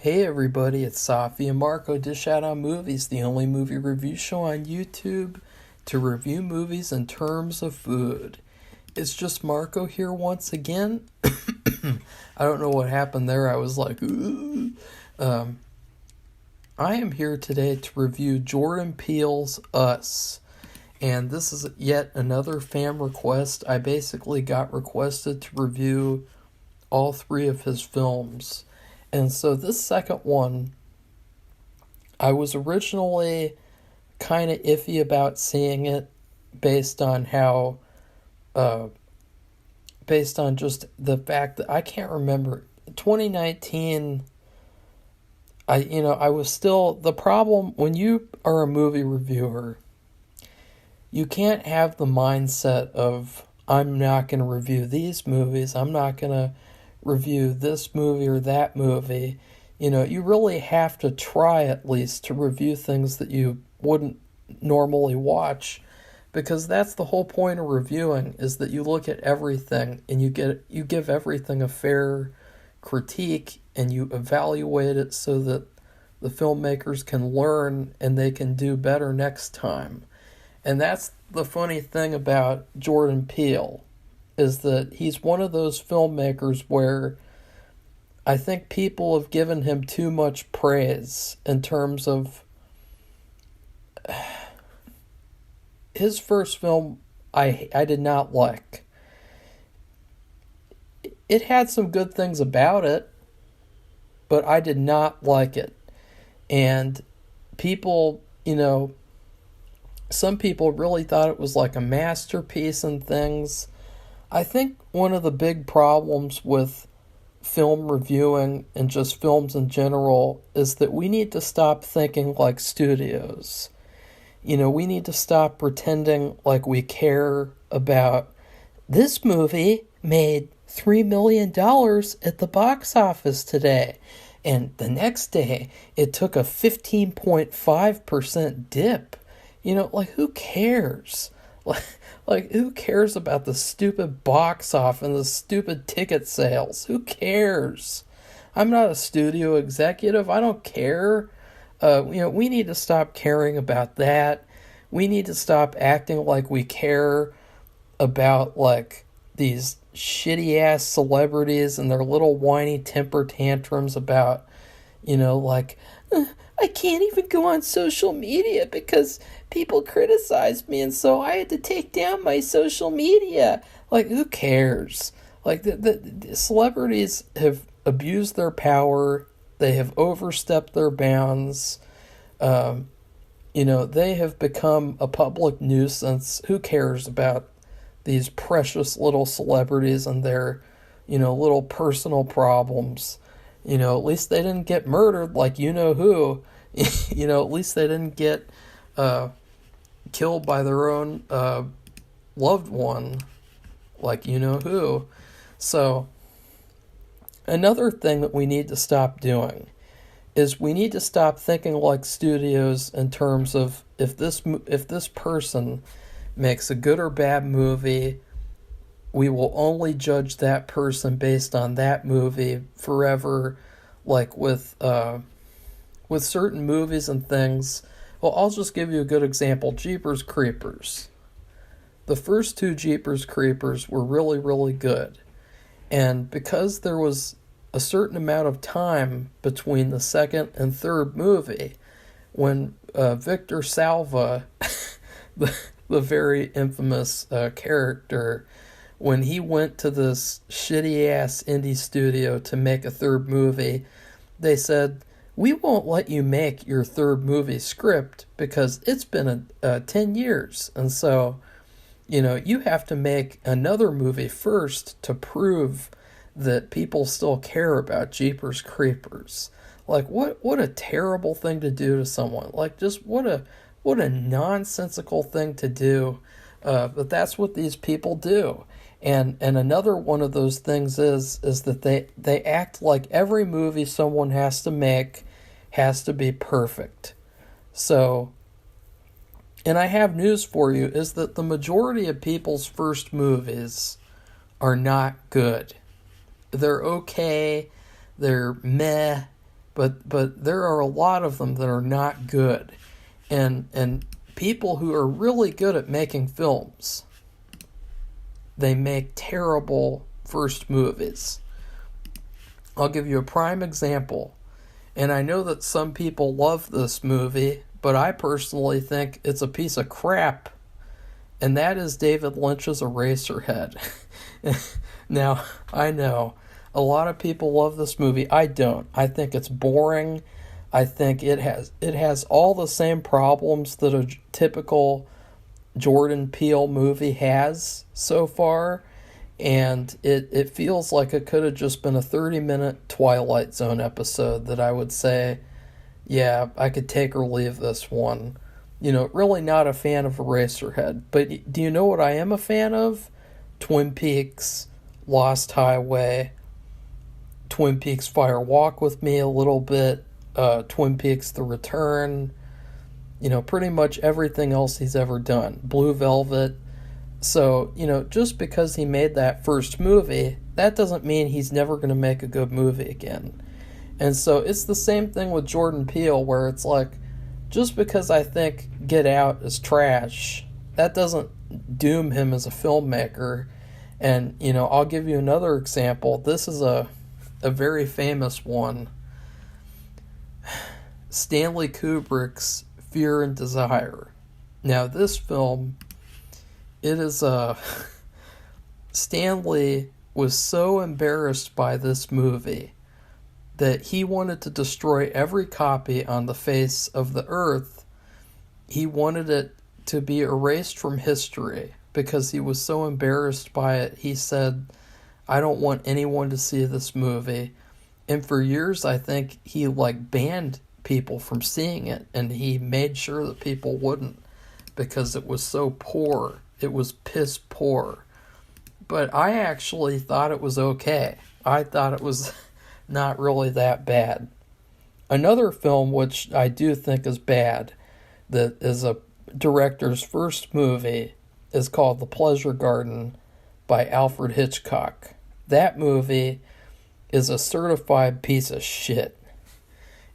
Hey everybody, it's Safi and Marco Dish Out on Movies, the only movie review show on YouTube to review movies in terms of food. It's just Marco here once again. I don't know what happened there. I was like, ooh. I am here today to review Jordan Peele's Us. And this is yet another fan request. I basically got requested to review all three of his films. And so this second one, I was originally kind of iffy about seeing it based on based on just the fact that I can't remember. 2019, I was still, the problem when you are a movie reviewer, you can't have the mindset of, I'm not going to review these movies, I'm not going to review this movie or that movie. You really have to try at least to review things that you wouldn't normally watch, because that's the whole point of reviewing, is that you look at everything and you give everything a fair critique and you evaluate it so that the filmmakers can learn and they can do better next time. And that's the funny thing about Jordan Peele, is that he's one of those filmmakers where I think people have given him too much praise in terms of his first film. I did not like. It had some good things about it, but I did not like it. And people, some people really thought it was like a masterpiece and things. I think one of the big problems with film reviewing and just films in general is that we need to stop thinking like studios. We need to stop pretending like we care about, this movie made $3 million at the box office today, and the next day it took a 15.5% dip. Who cares? Like, who cares about the stupid box office and the stupid ticket sales? Who cares? I'm not a studio executive. I don't care. We need to stop caring about that. We need to stop acting like we care about, like, these shitty-ass celebrities and their little whiny temper tantrums about, I can't even go on social media because people criticized me, and so I had to take down my social media. Like, who cares? Like, the celebrities have abused their power. They have overstepped their bounds. They have become a public nuisance. Who cares about these precious little celebrities and their, little personal problems? At least they didn't get murdered like who. At least they didn't get killed by their own loved one like who. So another thing that we need to stop doing is we need to stop thinking like studios in terms of, if this person makes a good or bad movie, we will only judge that person based on that movie forever. Like with certain movies and things. Well, I'll just give you a good example. Jeepers Creepers. The first two Jeepers Creepers were really, really good. And because there was a certain amount of time between the second and third movie, when Victor Salva, the very infamous character, when he went to this shitty-ass indie studio to make a third movie, they said, we won't let you make your third movie script because it's been 10 years. And so, you have to make another movie first to prove that people still care about Jeepers Creepers. Like, what a terrible thing to do to someone. Like, just what a nonsensical thing to do. But that's what these people do. And another one of those things is that they act like every movie someone has to make has to be perfect. So, and I have news for you, is that the majority of people's first movies are not good. They're okay, they're meh, but there are a lot of them that are not good. And people who are really good at making films, they make terrible first movies. I'll give you a prime example. And I know that some people love this movie, but I personally think it's a piece of crap. And that is David Lynch's Eraserhead. Now, I know a lot of people love this movie. I don't. I think it's boring. I think it has all the same problems that a typical Jordan Peele movie has so far. And it feels like it could have just been a 30-minute Twilight Zone episode that I would say, yeah, I could take or leave this one. Really not a fan of Eraserhead. But do you know what I am a fan of? Twin Peaks, Lost Highway, Twin Peaks Fire Walk with Me a little bit, Twin Peaks The Return, pretty much everything else he's ever done. Blue Velvet. So, just because he made that first movie, that doesn't mean he's never going to make a good movie again. And so it's the same thing with Jordan Peele, where it's like, just because I think Get Out is trash, that doesn't doom him as a filmmaker. And, I'll give you another example. This is a very famous one. Stanley Kubrick's Fear and Desire. Now, this film, it is Stanley was so embarrassed by this movie that he wanted to destroy every copy on the face of the earth. He wanted it to be erased from history because he was so embarrassed by it. He said, I don't want anyone to see this movie. And for years, I think he banned people from seeing it, and he made sure that people wouldn't because it was so poor. It was piss poor. But I actually thought it was okay. I thought it was not really that bad. Another film which I do think is bad, that is a director's first movie, is called The Pleasure Garden by Alfred Hitchcock. That movie is a certified piece of shit.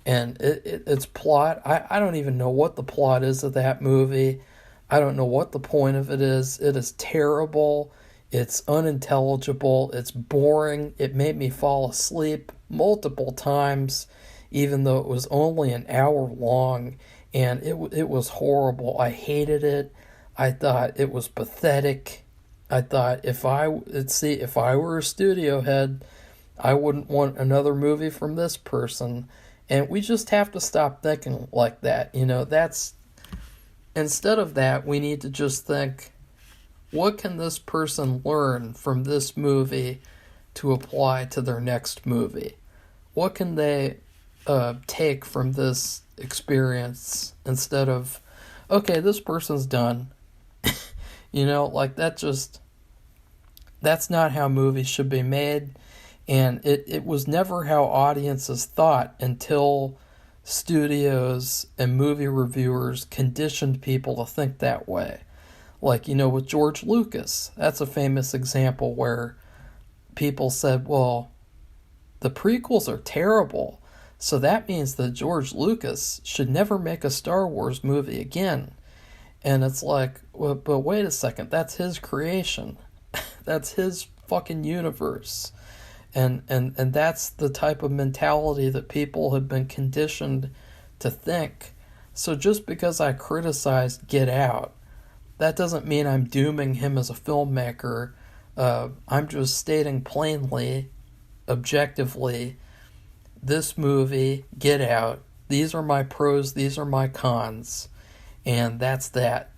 And its plot, I don't even know what the plot is of that movie. I don't know what the point of it is. It is terrible. It's unintelligible. It's boring. It made me fall asleep multiple times, even though it was only an hour long. And it was horrible. I hated it. I thought it was pathetic. I thought if I were a studio head, I wouldn't want another movie from this person. And we just have to stop thinking like that. Instead of that, we need to just think, what can this person learn from this movie to apply to their next movie? What can they take from this experience instead of, okay, this person's done. That's not how movies should be made. And it was never how audiences thought until studios and movie reviewers conditioned people to think that way. With George Lucas, that's a famous example where people said, well, the prequels are terrible, so that means that George Lucas should never make a Star Wars movie again. And it's like, well, but wait a second, that's his creation. That's his fucking universe. And that's the type of mentality that people have been conditioned to think. So just because I criticized Get Out, that doesn't mean I'm dooming him as a filmmaker. I'm just stating plainly, objectively, this movie, Get Out, these are my pros, these are my cons, and that's that,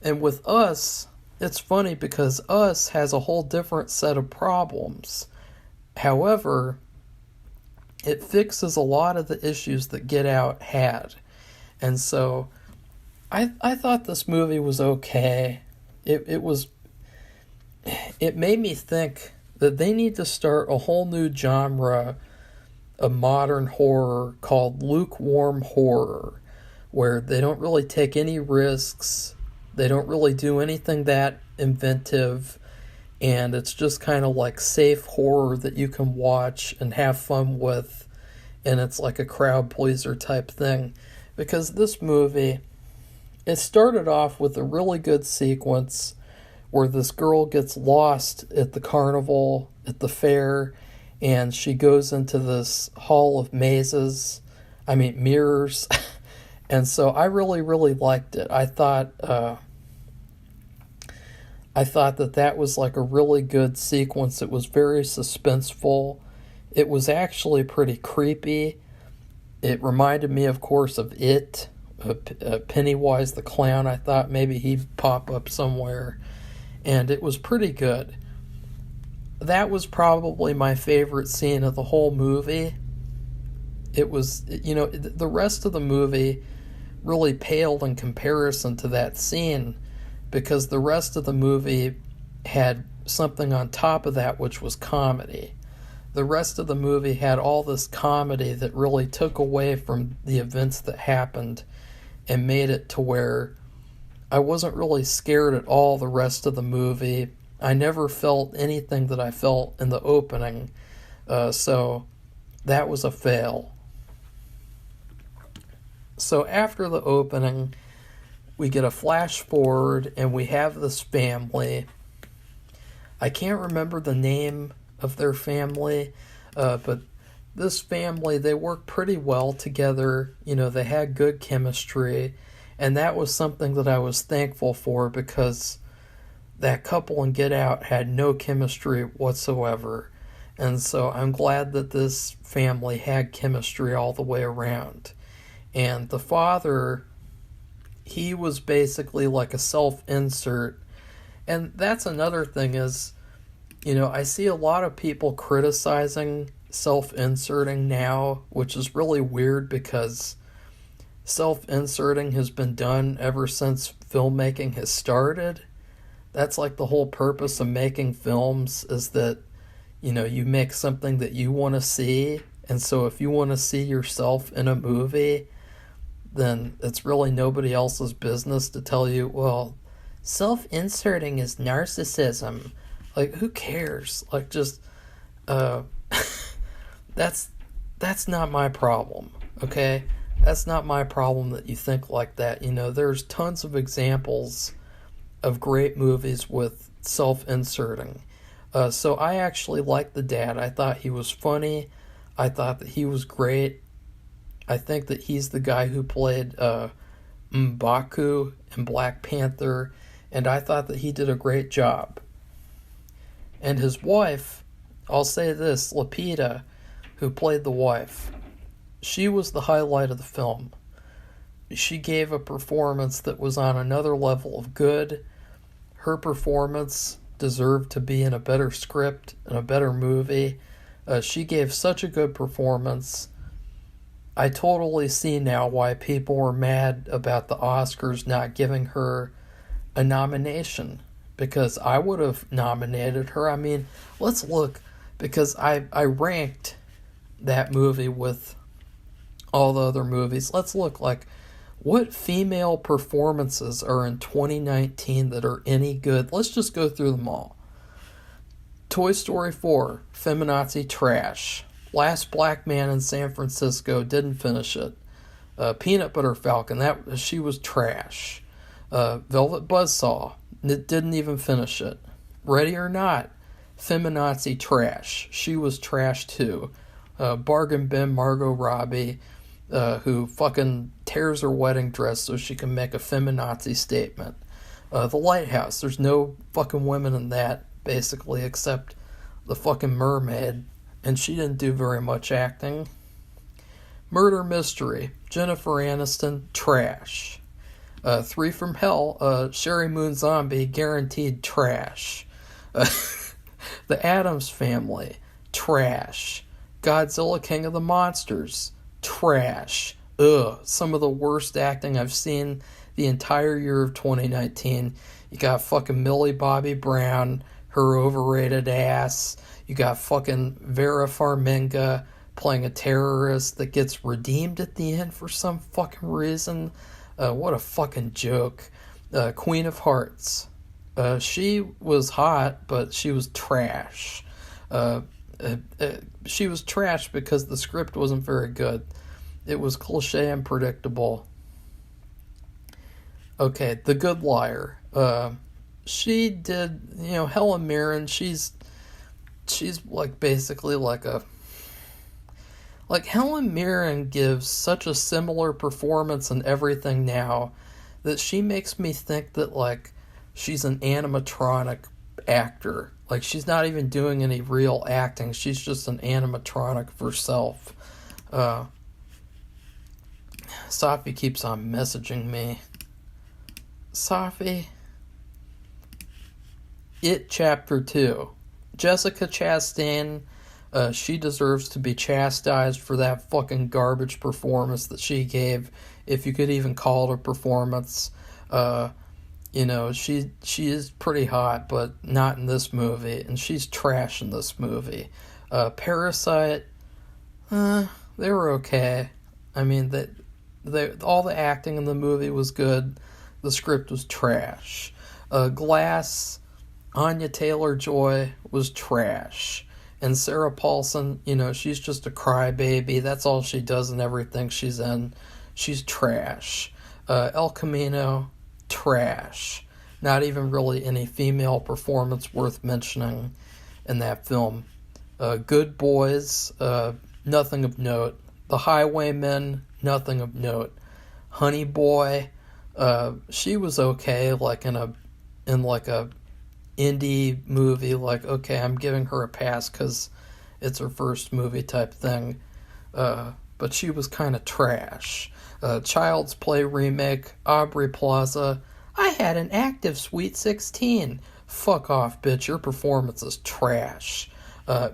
And with Us, it's funny because Us has a whole different set of problems. However, it fixes a lot of the issues that Get Out had. And so I thought this movie was okay. It made me think that they need to start a whole new genre of modern horror called lukewarm horror, where they don't really take any risks. They don't really do anything that inventive. and it's just kind of like safe horror that you can watch and have fun with, and it's like a crowd pleaser type thing. Because this movie, it started off with a really good sequence where this girl gets lost at the carnival, at the fair, and she goes into this hall of mirrors. And so I really, really liked it. I thought that that was like a really good sequence. It was very suspenseful. It was actually pretty creepy. It reminded me, of course, of It. Pennywise the clown. I thought maybe he'd pop up somewhere. And it was pretty good. That was probably my favorite scene of the whole movie. It was, the rest of the movie really paled in comparison to that scene, because the rest of the movie had something on top of that, which was comedy. The rest of the movie had all this comedy that really took away from the events that happened and made it to where I wasn't really scared at all the rest of the movie. I never felt anything that I felt in the opening, so that was a fail. So after the opening, we get a flash forward and we have this family. I can't remember the name of their family, but this family, they work pretty well together. They had good chemistry, and that was something that I was thankful for, because that couple in Get Out had no chemistry whatsoever. And so I'm glad that this family had chemistry all the way around. And the father, he was basically like a self-insert. And that's another thing is, I see a lot of people criticizing self-inserting now, which is really weird, because self-inserting has been done ever since filmmaking has started. That's like the whole purpose of making films, is that, you make something that you want to see. And so if you want to see yourself in a movie, then it's really nobody else's business to tell you, well, self-inserting is narcissism. Like, who cares? Like, just, that's not my problem, okay? That's not my problem that you think like that. There's tons of examples of great movies with self-inserting. So I actually liked the dad. I thought he was funny. I thought that he was great. I think that he's the guy who played M'Baku in Black Panther, and I thought that he did a great job. And his wife, I'll say this, Lupita, who played the wife, she was the highlight of the film. She gave a performance that was on another level of good. Her performance deserved to be in a better script, in a better movie. She gave such a good performance. I totally see now why people were mad about the Oscars not giving her a nomination, because I would have nominated her. I mean, let's look, because I ranked that movie with all the other movies. Let's look, like, what female performances are in 2019 that are any good? Let's just go through them all. Toy Story 4, feminazi trash. Last Black Man in San Francisco, didn't finish it. Peanut Butter Falcon, she was trash. Velvet Buzzsaw, didn't even finish it. Ready or Not, feminazi trash. She was trash too. Bargain Bin Margot Robbie, who fucking tears her wedding dress so she can make a feminazi statement. The Lighthouse, there's no fucking women in that, basically, except the fucking mermaid, and she didn't do very much acting. Murder Mystery, Jennifer Aniston, trash. 3 from Hell, Sherry Moon Zombie, guaranteed trash. The Addams Family, trash. Godzilla King of the Monsters, trash. Some of the worst acting I've seen the entire year of 2019. You got fucking Millie Bobby Brown, her overrated ass. You got fucking Vera Farmiga playing a terrorist that gets redeemed at the end for some fucking reason. What a fucking joke. Queen of Hearts, She was hot, but she was trash. Uh, she was trash because the script wasn't very good. It was cliche and predictable. Okay, The Good Liar. She did, Helen Mirren. She's like basically like Helen Mirren gives such a similar performance in everything now that she makes me think that like she's an animatronic actor. Like she's not even doing any real acting. She's just an animatronic of herself. Safi keeps on messaging me. Safi. It Chapter 2. Jessica Chastain, she deserves to be chastised for that fucking garbage performance that she gave, if you could even call it a performance. She is pretty hot, but not in this movie, and she's trash in this movie. Parasite, they were okay. I mean, all the acting in the movie was good. The script was trash. Glass, Anya Taylor-Joy was trash. And Sarah Paulson, she's just a crybaby. That's all she does in everything she's in. She's trash. El Camino, trash. Not even really any female performance worth mentioning in that film. Good Boys, nothing of note. The Highwaymen, nothing of note. Honey Boy, she was okay, like in a indie movie, like, okay, I'm giving her a pass because it's her first movie type thing, but she was kind of trash. Child's Play remake, Aubrey Plaza, I had an active Sweet 16. Fuck off, bitch, your performance is trash.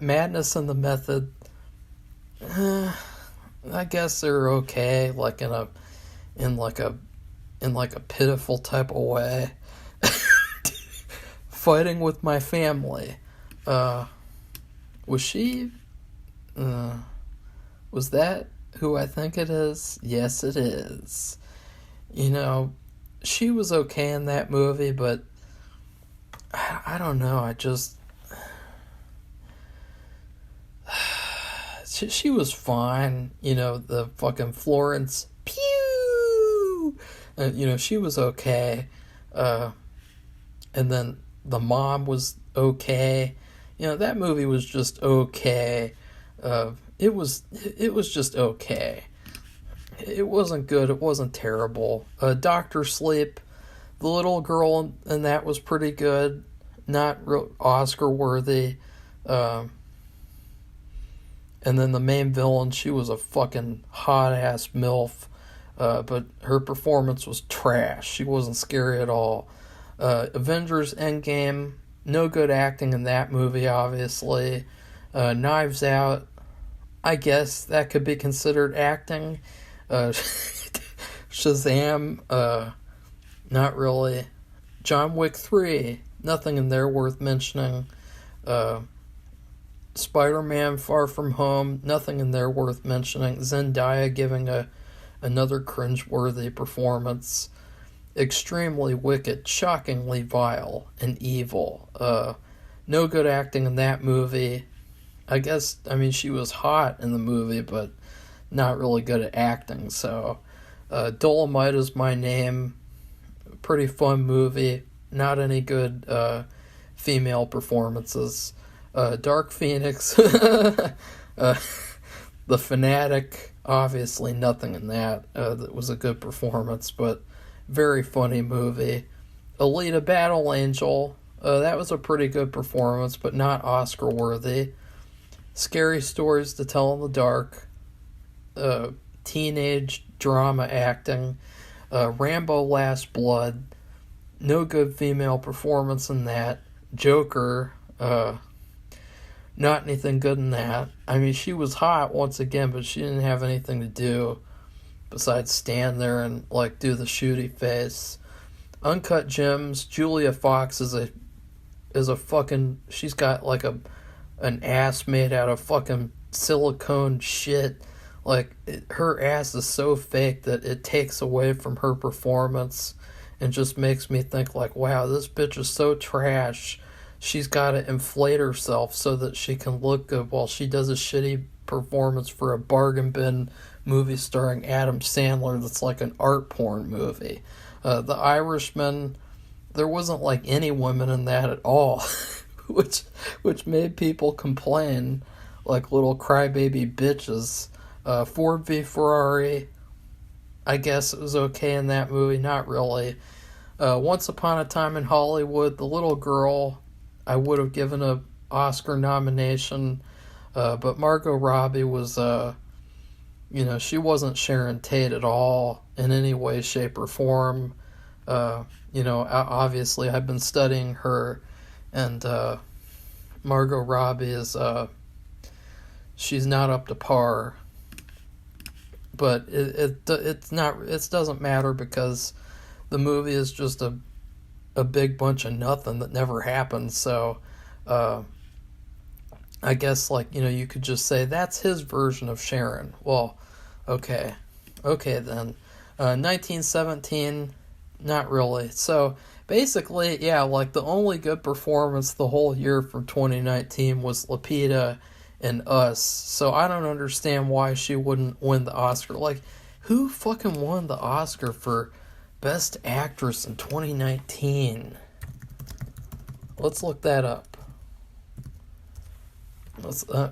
Madness and the Method, I guess they're okay, like in a pitiful type of way. Fighting with My Family. Was she? Was that who I think it is? Yes, it is. She was okay in that movie, but I don't know. She was fine. The fucking Florence Pugh. She was okay. And then the mom was okay. That movie was just okay. It was just okay. It wasn't good. It wasn't terrible. Dr. Sleep, the little girl in that was pretty good. Not real Oscar worthy. And then the main villain, she was a fucking hot ass MILF. But her performance was trash. She wasn't scary at all. Avengers Endgame, no good acting in that movie, obviously. Knives Out, I guess that could be considered acting. Shazam, not really. John Wick 3, nothing in there worth mentioning. Spider-Man Far From Home, nothing in there worth mentioning. Zendaya giving another cringe-worthy performance. Extremely wicked, shockingly vile, and evil. No good acting in that movie. I mean, she was hot in the movie, but not really good at acting, so... Dolomite Is My Name, pretty fun movie, not any good female performances. Dark Phoenix, The Fanatic, obviously nothing in that. That was a good performance, but very funny movie. Alita Battle Angel, that was a pretty good performance, but not Oscar worthy. Scary Stories to Tell in the Dark, teenage drama acting. Rambo Last Blood, no good female performance in that. Joker, not anything good in that. I mean, she was hot once again, but she didn't have anything to do besides stand there and do the shooty face. Uncut Gems, Julia Fox is a fucking, she's got an ass made out of fucking silicone shit. Her ass is so fake that it takes away from her performance, and just makes me think like, wow, this bitch is so trash. She's got to inflate herself so that she can look good while she does a shitty performance for a bargain bin movie starring Adam Sandler that's like an art porn movie. The Irishman, there wasn't like any women in that at all, which made people complain like little crybaby bitches. Ford v Ferrari, I guess it was okay in that movie, not really. Once Upon a Time in Hollywood, the little girl, I would have given a Oscar nomination, but Margot Robbie was, she wasn't Sharon Tate at all in any way, shape, or form. Obviously I've been studying her, and Margot Robbie is, she's not up to par. But it doesn't matter because the movie is just a big bunch of nothing that never happened. So I guess you could just say that's his version of Sharon. Well, okay then. 1917, not really. So basically, yeah, like the only good performance the whole year from 2019 was Lupita and Us. So I don't understand why she wouldn't win the Oscar. Like, who fucking won the Oscar for Best Actress in 2019? Let's look that up.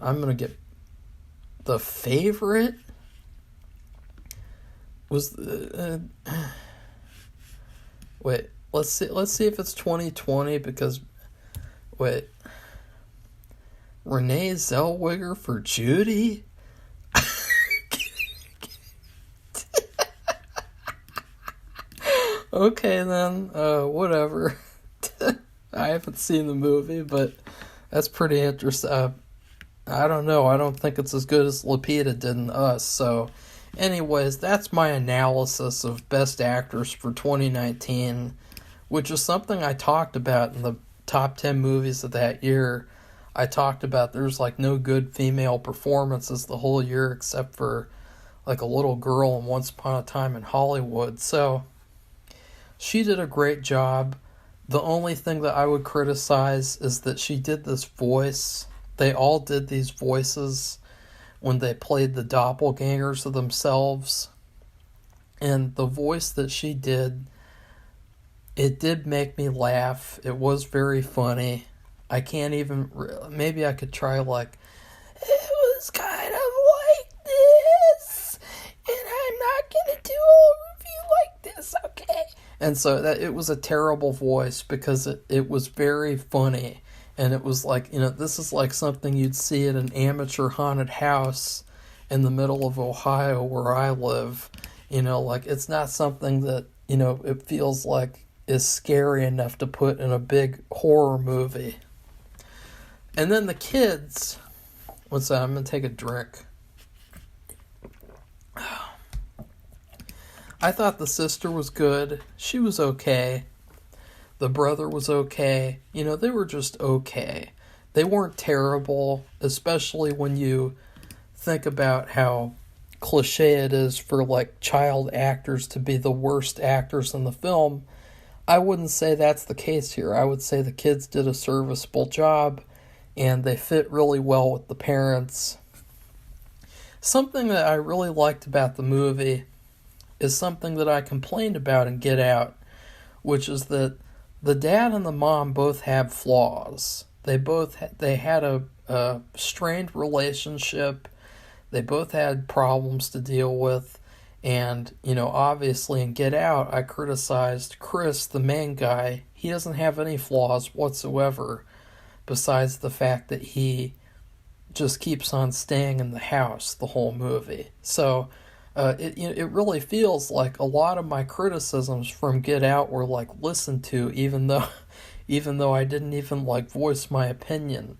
I'm gonna get The Favorite. Was wait? Let's see if it's 2020 because wait. Renee Zellweger for Judy? Okay then, whatever. I haven't seen the movie, but that's pretty interesting. I don't know, I don't think it's as good as Lupita did in Us, so anyways, that's my analysis of Best Actress for 2019, which is something I talked about in the top 10 movies of that year. I talked about there's like no good female performances the whole year except for like a little girl in Once Upon a Time in Hollywood. So she did a great job. The only thing that I would criticize is that she did this voice. They all did these voices when they played the doppelgangers of themselves. And the voice that she did, it did make me laugh. It was very funny. I can't even, maybe I could try like, it was kind of like this, and I'm not going to do a whole review like this, okay? And so that it was a terrible voice because it was very funny, and it was like, this is like something you'd see at an amateur haunted house in the middle of Ohio where I live. Like it's not something that, it feels like is scary enough to put in a big horror movie. And then the kids, what's that? I'm going to take a drink. I thought the sister was good. She was okay. The brother was okay. They were just okay. They weren't terrible, especially when you think about how cliche it is for like child actors to be the worst actors in the film. I wouldn't say that's the case here. I would say the kids did a serviceable job, and they fit really well with the parents. Something that I really liked about the movie is something that I complained about in Get Out, which is that the dad and the mom both have flaws. They had a strained relationship. They both had problems to deal with. And, obviously in Get Out, I criticized Chris, the main guy. He doesn't have any flaws whatsoever, besides the fact that he just keeps on staying in the house the whole movie. So it really feels like a lot of my criticisms from Get Out were like listened to, even though I didn't even like voice my opinion.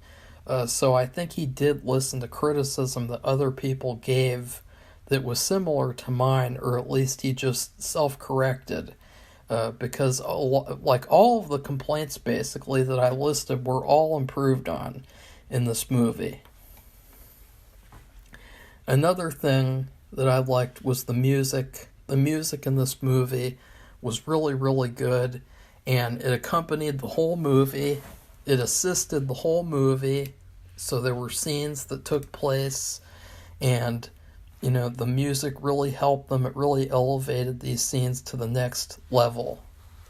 So I think he did listen to criticism that other people gave that was similar to mine, or at least he just self-corrected. Because all of the complaints basically that I listed were all improved on in this movie. Another thing that I liked was the music. The music in this movie was really, really good, and it accompanied the whole movie. It assisted the whole movie, so there were scenes that took place, and the music really helped them. It really elevated these scenes to the next level,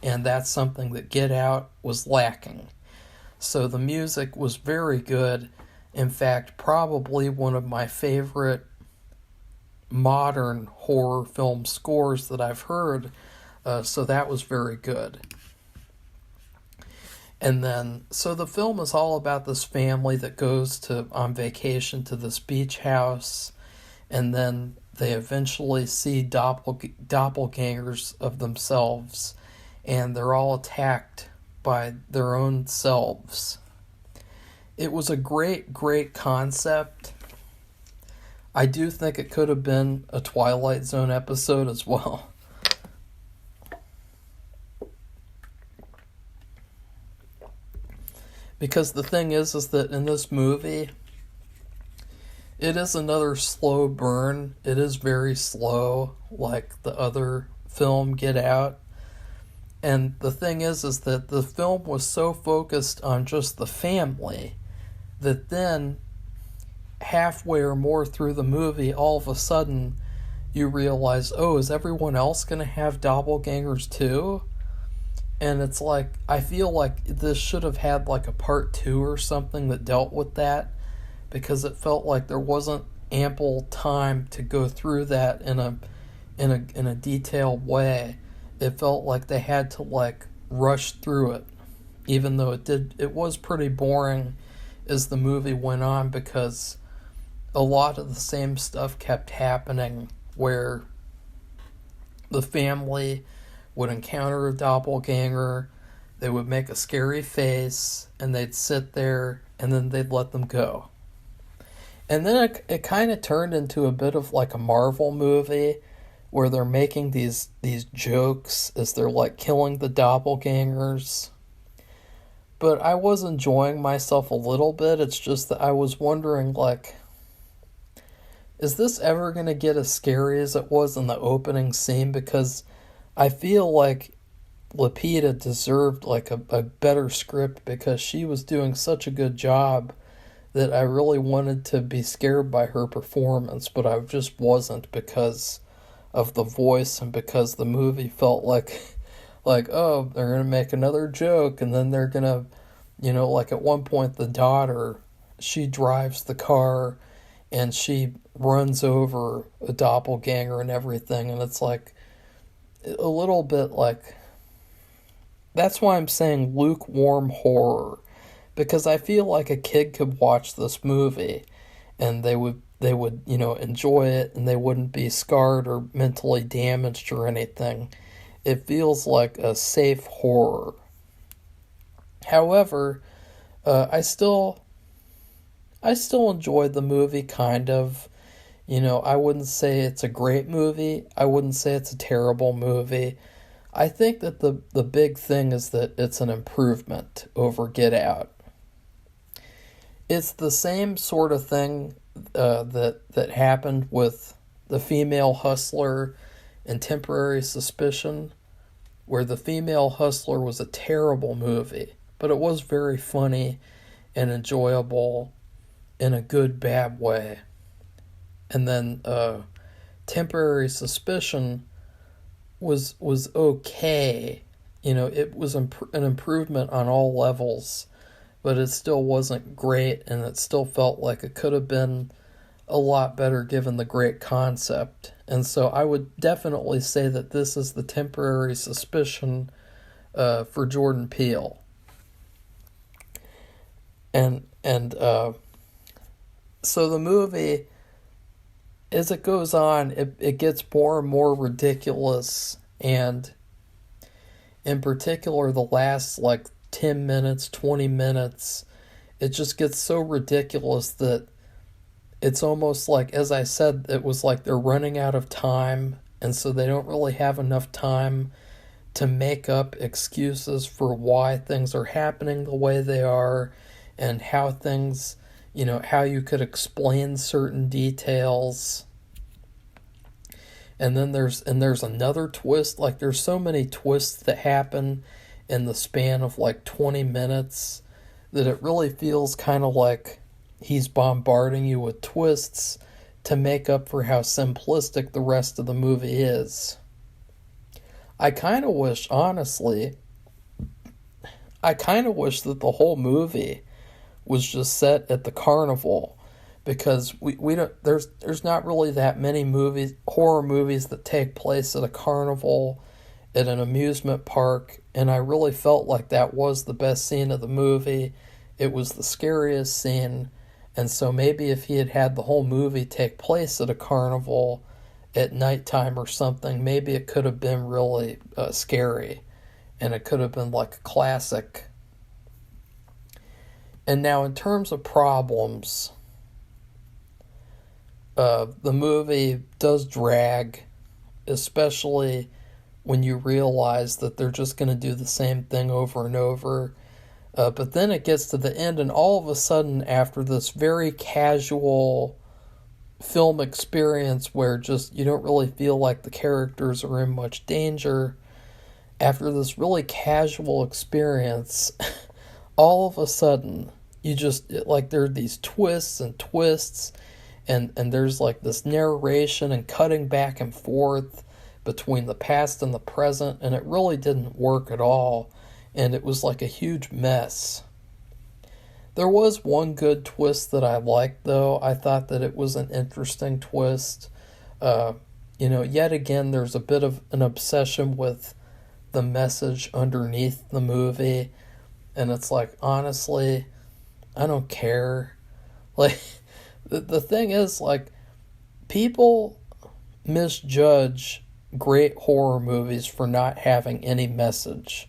and that's something that Get Out was lacking. So the music was very good. In fact, probably one of my favorite modern horror film scores that I've heard. So that was very good. And then, so the film is all about this family that goes on vacation to this beach house, and then they eventually see doppelgangers of themselves, and they're all attacked by their own selves. It was a great, great concept. I do think it could have been a Twilight Zone episode as well. Because the thing is that in this movie, it is another slow burn. It is very slow, like the other film, Get Out. And the thing is that the film was so focused on just the family that then halfway or more through the movie, all of a sudden you realize, oh, is everyone else going to have doppelgangers too? And it's like, I feel like this should have had like a part 2 or something that dealt with that, because it felt like there wasn't ample time to go through that in a detailed way. It felt like they had to like rush through it, even though it was pretty boring as the movie went on, because a lot of the same stuff kept happening, where the family would encounter a doppelganger, they would make a scary face, and they'd sit there, and then they'd let them go. And then it kind of turned into a bit of like a Marvel movie, where they're making these jokes as they're like killing the doppelgangers. But I was enjoying myself a little bit. It's just that I was wondering, like, is this ever going to get as scary as it was in the opening scene? Because I feel like Lupita deserved like a better script, because she was doing such a good job that I really wanted to be scared by her performance, but I just wasn't, because of the voice and because the movie felt like oh, they're going to make another joke, and then they're going to, like at one point the daughter, she drives the car and she runs over a doppelganger and everything, and it's like a little bit like, that's why I'm saying lukewarm horror, because I feel like a kid could watch this movie and they would enjoy it, and they wouldn't be scarred or mentally damaged or anything. It feels like a safe horror. However, I still enjoyed the movie, kind of. I wouldn't say it's a great movie. I wouldn't say it's a terrible movie. I think that the big thing is that it's an improvement over Get Out. It's the same sort of thing that happened with The Female Hustler and Temporary Suspicion, where The Female Hustler was a terrible movie, but it was very funny and enjoyable in a good, bad way. And then Temporary Suspicion was okay. It was an improvement on all levels, but it still wasn't great, and it still felt like it could have been a lot better given the great concept. And so I would definitely say that this is the Temporary Suspicion for Jordan Peele. And so the movie, as it goes on, it gets more and more ridiculous, and in particular the last 10 minutes, 20 minutes, it just gets so ridiculous that it's almost like, as I said, it was like they're running out of time, and so they don't really have enough time to make up excuses for why things are happening the way they are, and how things, how you could explain certain details. And then there's another twist. Like, there's so many twists that happen in the span of like 20 minutes that it really feels kind of like he's bombarding you with twists to make up for how simplistic the rest of the movie is. I kind of wish, honestly, that the whole movie was just set at the carnival, because we don't there's not really that many horror movies that take place at a carnival, at an amusement park, and I really felt like that was the best scene of the movie. It was the scariest scene, and so maybe if he had had the whole movie take place at a carnival at nighttime or something, maybe it could have been really scary, and it could have been like a classic. And now, in terms of problems, the movie does drag, especially when you realize that they're just going to do the same thing over and over. But then it gets to the end, and all of a sudden, after this very casual film experience where just you don't really feel like the characters are in much danger, after this really casual experience, all of a sudden, you just, like, there are these twists and twists, and there's like this narration and cutting back and forth between the past and the present, and it really didn't work at all, and it was like a huge mess. There was one good twist that I liked, though. I thought that it was an interesting twist. Yet again, there's a bit of an obsession with the message underneath the movie, and it's like, honestly, I don't care. Like, the thing is, like, people misjudge great horror movies for not having any message.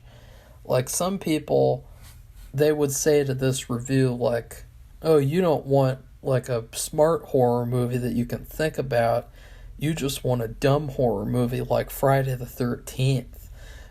Like, some people, they would say to this review, like, oh, you don't want like a smart horror movie that you can think about, you just want a dumb horror movie like Friday the 13th.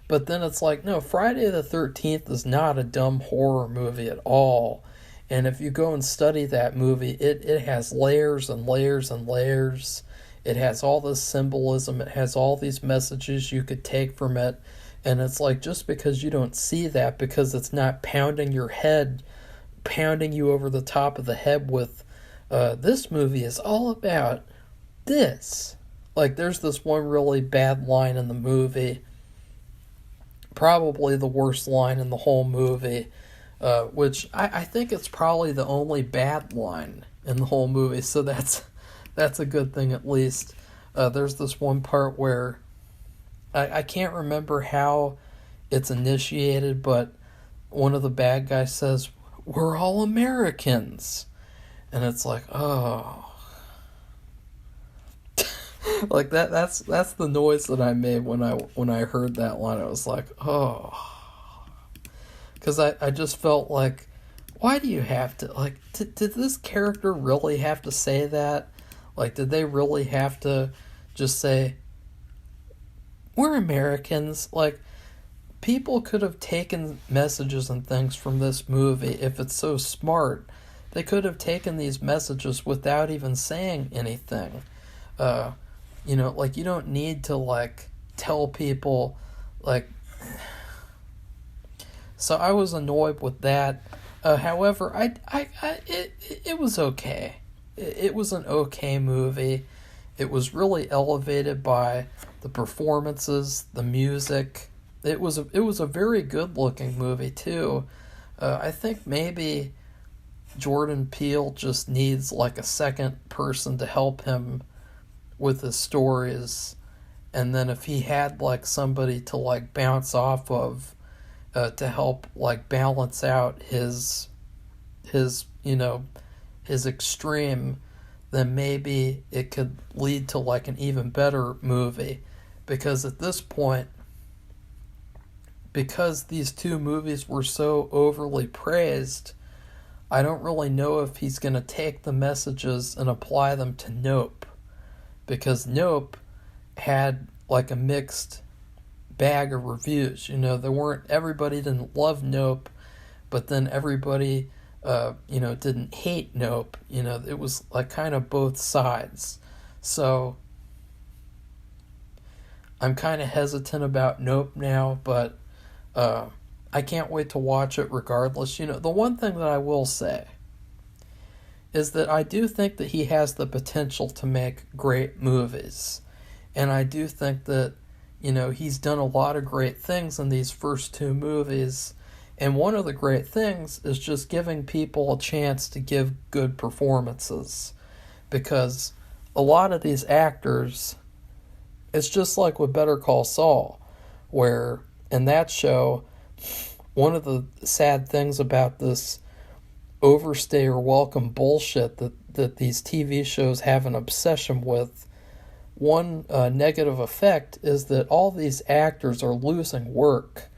But then it's like, no, Friday the 13th is not a dumb horror movie at all. And if you go and study that movie, it has layers and layers and layers. It has all this symbolism. It has all these messages you could take from it. And it's like, just because you don't see that, because it's not pounding you over the top of the head with, this movie is all about this. Like, there's this one really bad line in the movie, probably the worst line in the whole movie, which I think it's probably the only bad line in the whole movie, so that's a good thing at least. There's this one part where I can't remember how it's initiated, but one of the bad guys says, "We're all Americans," and it's like, oh, like that's the noise that I made when I heard that line. I was like, oh, because I just felt like, why do you have to, like, did this character really have to say that? Like, did they really have to just say, we're Americans? Like, people could have taken messages and things from this movie, if it's so smart. They could have taken these messages without even saying anything. Like, you don't need to, like, tell people, like... So I was annoyed with that. However, it was okay. It was an okay movie. It was really elevated by the performances, the music. It was a very good looking movie too. I think maybe Jordan Peele just needs like a second person to help him with his stories, and then if he had like somebody to like bounce off of, to help like balance out his extreme, then maybe it could lead to like an even better movie. Because at this point, because these two movies were so overly praised, I don't really know if he's going to take the messages and apply them to Nope. Because Nope had like a mixed bag of reviews. Everybody didn't love Nope, but then everybody didn't hate Nope. It was like kind of both sides. So I'm kind of hesitant about Nope now, but I can't wait to watch it regardless. The one thing that I will say is that I do think that he has the potential to make great movies. And I do think that, he's done a lot of great things in these first two movies. And one of the great things is just giving people a chance to give good performances. Because a lot of these actors, it's just like with Better Call Saul, where in that show, one of the sad things about this overstay or welcome bullshit that these TV shows have an obsession with, one negative effect is that all these actors are losing work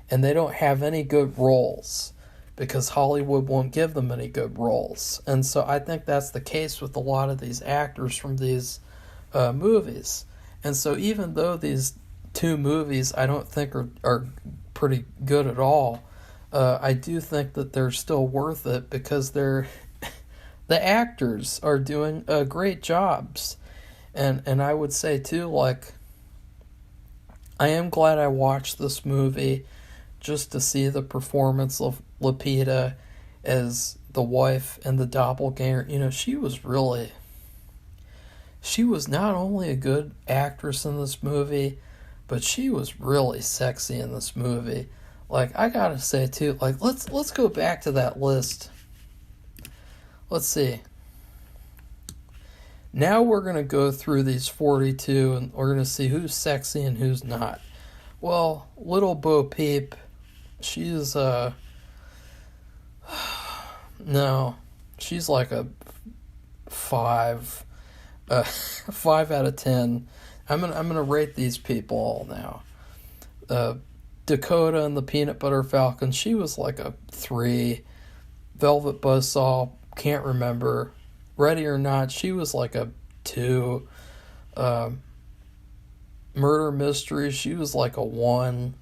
and they don't have any good roles because Hollywood won't give them any good roles. And so I think that's the case with a lot of these actors from these movies. And so even though these two movies I don't think are pretty good at all, I do think that they're still worth it because the actors are doing great jobs. And I would say too, like, I am glad I watched this movie just to see the performance of Lupita as the wife and the doppelganger. She was not only a good actress in this movie, but she was really sexy in this movie. Like, I gotta say too, like, let's go back to that list. Let's see. Now we're gonna go through these 42 and we're gonna see who's sexy and who's not. Well, Little Bo Peep, she's no, she's like a 5 out of 10. I'm gonna rate these people all now. Dakota and the Peanut Butter Falcon, she was like a 3. Velvet Buzzsaw, can't remember. Ready or Not, she was like a 2. Murder Mystery, she was like a 1.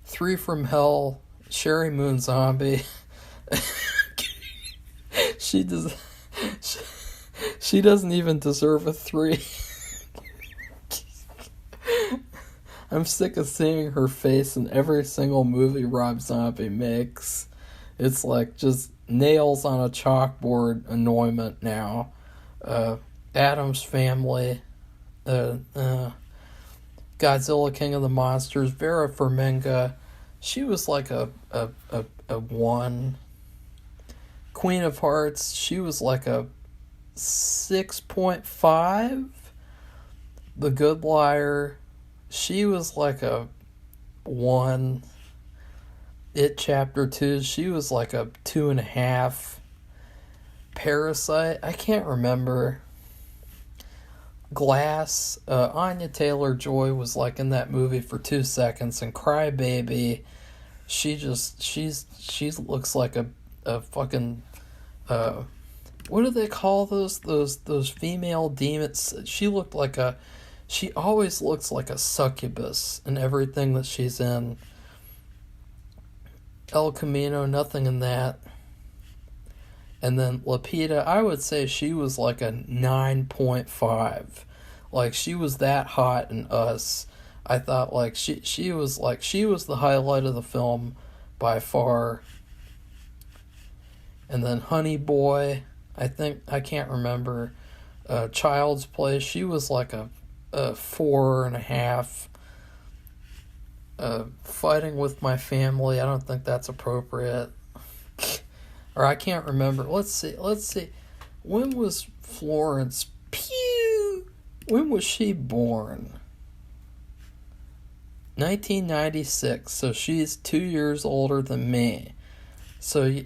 3 from Hell, Sherry Moon Zombie. she doesn't even deserve a 3. I'm sick of seeing her face in every single movie Rob Zombie makes. It's like just nails on a chalkboard annoyment now. Addams Family, Godzilla King of the Monsters, Vera Farmiga, she was like a 1. Queen of Hearts, she was like a 6.5. The Good Liar, she was like a 1. It Chapter 2, she was like a 2.5. Parasite, I can't remember. Glass, Anya Taylor-Joy was like in that movie for 2 seconds, and Cry Baby, she looks like a fucking what do they call those female demons? She always looks like a succubus in everything that she's in. El Camino, nothing in that. And then Lupita, I would say she was like a 9.5. Like, she was that hot in Us. I thought like she was the highlight of the film by far. And then Honey Boy, I can't remember. Child's Play, she was like a 4.5. Fighting with My Family, I don't think that's appropriate. Or I can't remember. Let's see. When was Florence Pugh? When was she born? 1996. So she's 2 years older than me. So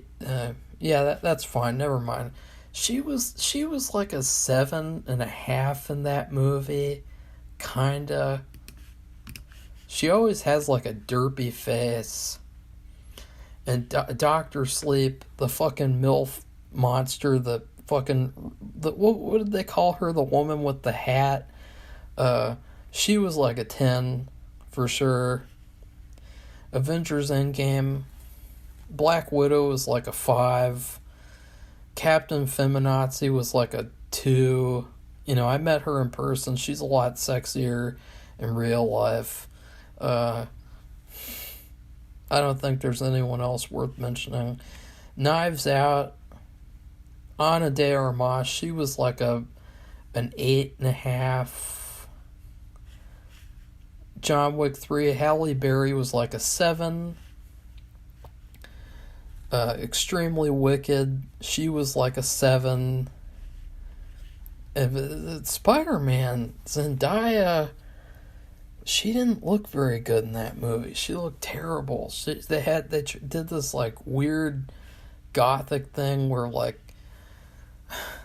yeah, that's fine. Never mind. She was like a 7.5 in that movie, kinda. She always has like a derpy face. And Dr. Sleep, the fucking MILF monster, what did they call her? The woman with the hat. She was like a 10 for sure. Avengers Endgame. Black Widow was like a 5. Captain Feminazi was like a 2. I met her in person. She's a lot sexier in real life. Uh, I don't think there's anyone else worth mentioning. Knives Out, Ana de Armas, she was like an 8.5. John Wick 3, Halle Berry was like a 7. Extremely Wicked, she was like a 7. Spider-Man, Zendaya, she didn't look very good in that movie. She looked terrible. They did this like weird gothic thing where like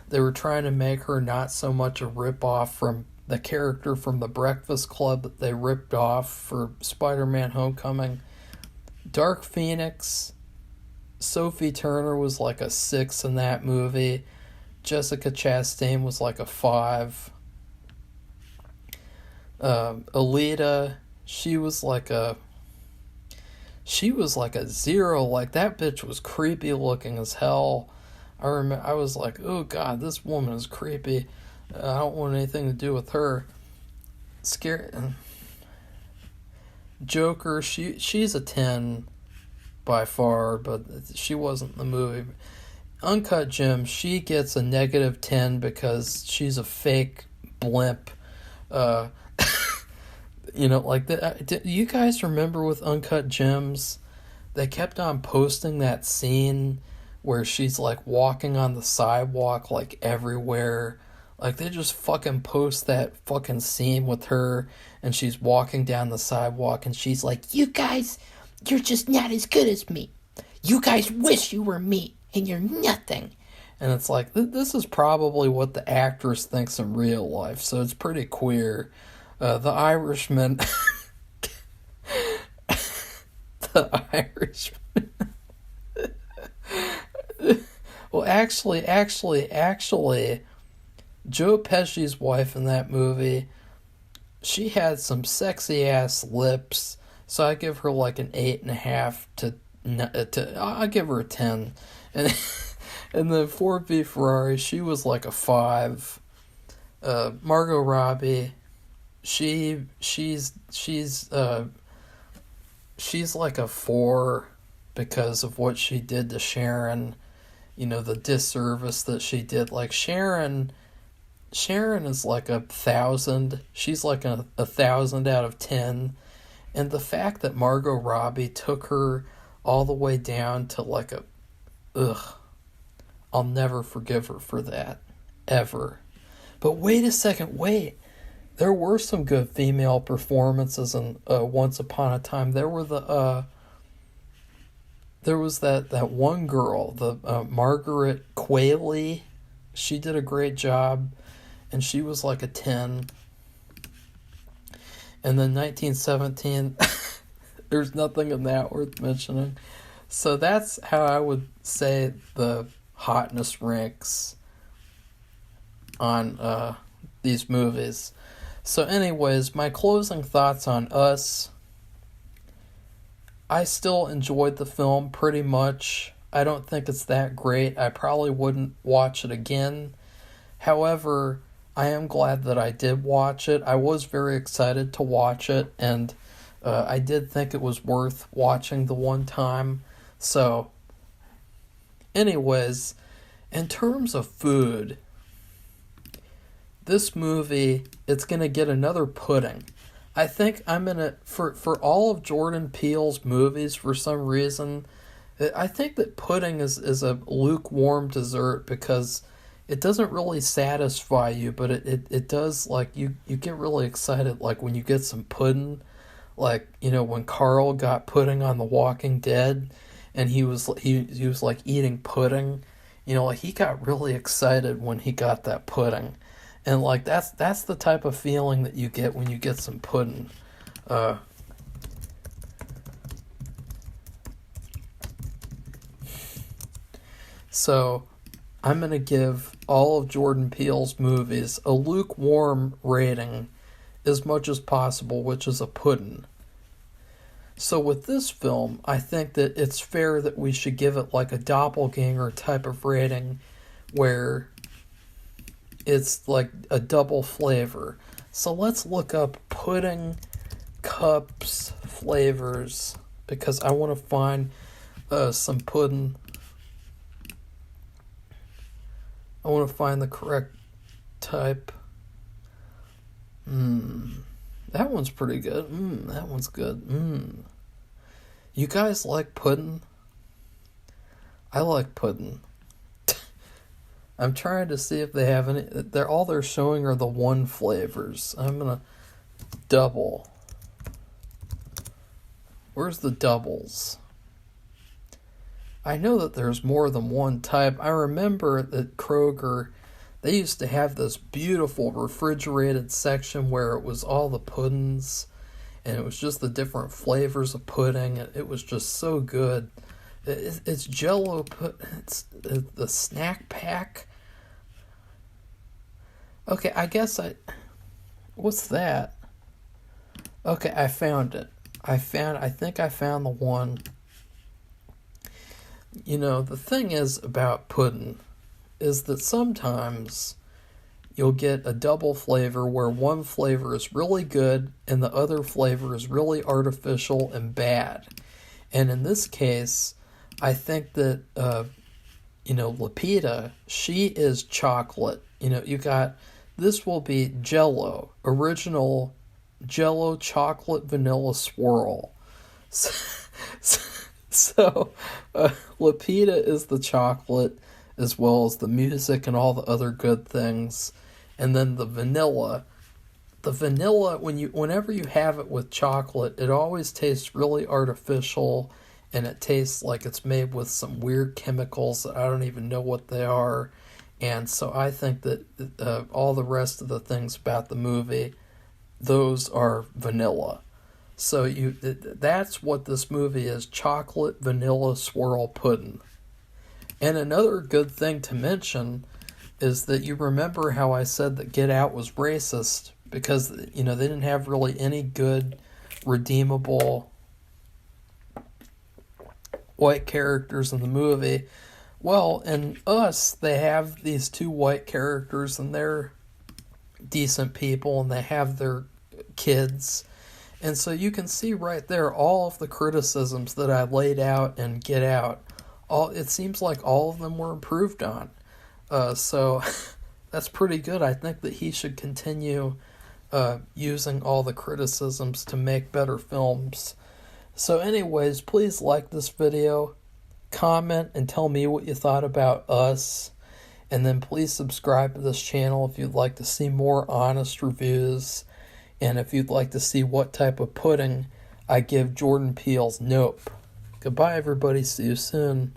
they were trying to make her not so much a rip-off from the character from The Breakfast Club that they ripped off for Spider-Man Homecoming. Dark Phoenix, Sophie Turner was like a 6 in that movie. Jessica Chastain was like a 5. Alita, she was like a 0. Like, that bitch was creepy looking as hell. I was like, oh god, this woman is creepy. I don't want anything to do with her. Scary. Joker, she's a 10 by far, but she wasn't in the movie. Uncut Gems, she gets a negative 10 because she's a fake blimp. Like, do you guys remember with Uncut Gems? They kept on posting that scene where she's like walking on the sidewalk like everywhere. Like, they just fucking post that fucking scene with her and she's walking down the sidewalk and she's like, you guys, you're just not as good as me. You guys wish you were me and you're nothing. And it's like, this is probably what the actress thinks in real life, so it's pretty queer. The Irishman. The Irishman. Well, actually, Joe Pesci's wife in that movie, she had some sexy ass lips, so I give her like an 8.5 to I'll give her a 10. And the Ford v Ferrari, she was like a 5. Margot Robbie, she's like a 4 because of what she did to Sharon. The disservice that she did. Like, Sharon is like 1,000. She's like a 1,000 out of 10. And the fact that Margot Robbie took her all the way down to like I'll never forgive her for that. Ever. But wait a second, there were some good female performances in Once Upon a Time. There was that one girl, the Margaret Qualley. She did a great job, and she was like a 10. And then 1917, there's nothing in that worth mentioning. So that's how I would say the hotness ranks on these movies. So anyways, my closing thoughts on Us. I still enjoyed the film pretty much. I don't think it's that great. I probably wouldn't watch it again. However, I am glad that I did watch it. I was very excited to watch it, and I did think it was worth watching the one time. So, anyways, in terms of food, this movie, it's going to get another pudding. I think I'm going to, for all of Jordan Peele's movies, for some reason, I think that pudding is a lukewarm dessert because it doesn't really satisfy you, but it does, like, you get really excited, like, when you get some pudding. Like, when Carl got pudding on The Walking Dead, and he was like eating pudding, like, he got really excited when he got that pudding. And, like, that's the type of feeling that you get when you get some pudding. So, I'm going to give all of Jordan Peele's movies a lukewarm rating as much as possible, which is a pudding. So with this film, I think that it's fair that we should give it like a doppelganger type of rating where it's like a double flavor. So let's look up pudding cups flavors because I want to find some pudding. I want to find the correct type. That one's pretty good. That one's good. You guys like pudding? I like pudding. I'm trying to see if they have any. All they're showing are the one flavors. I'm gonna double. Where's the doubles? I know that there's more than one type. I remember at Kroger, they used to have this beautiful refrigerated section where it was all the puddings, and it was just the different flavors of pudding. It was just so good. It's Jello it's the snack pack. Okay, what's that? Okay, I found it. I think I found the one. You know, the thing is about pudding is that sometimes you'll get a double flavor where one flavor is really good and the other flavor is really artificial and bad. And in this case, I think that, Lapita, she is chocolate. This will be Jello, original Jello chocolate vanilla swirl. So, Lapita is the chocolate as well as the music and all the other good things. And then the vanilla, whenever you have it with chocolate, it always tastes really artificial, and it tastes like it's made with some weird chemicals that I don't even know what they are. And so I think that all the rest of the things about the movie, those are vanilla. So that's what this movie is, chocolate vanilla swirl pudding. And another good thing to mention is that you remember how I said that Get Out was racist because, they didn't have really any good, redeemable white characters in the movie. Well, in Us, they have these two white characters, and they're decent people, and they have their kids. And so you can see right there all of the criticisms that I laid out in Get Out. It seems like all of them were improved on. So that's pretty good. I think that he should continue using all the criticisms to make better films. So anyways, please like this video, comment, and tell me what you thought about Us. And then please subscribe to this channel if you'd like to see more honest reviews. And if you'd like to see what type of pudding I give Jordan Peele's Nope. Goodbye, everybody. See you soon.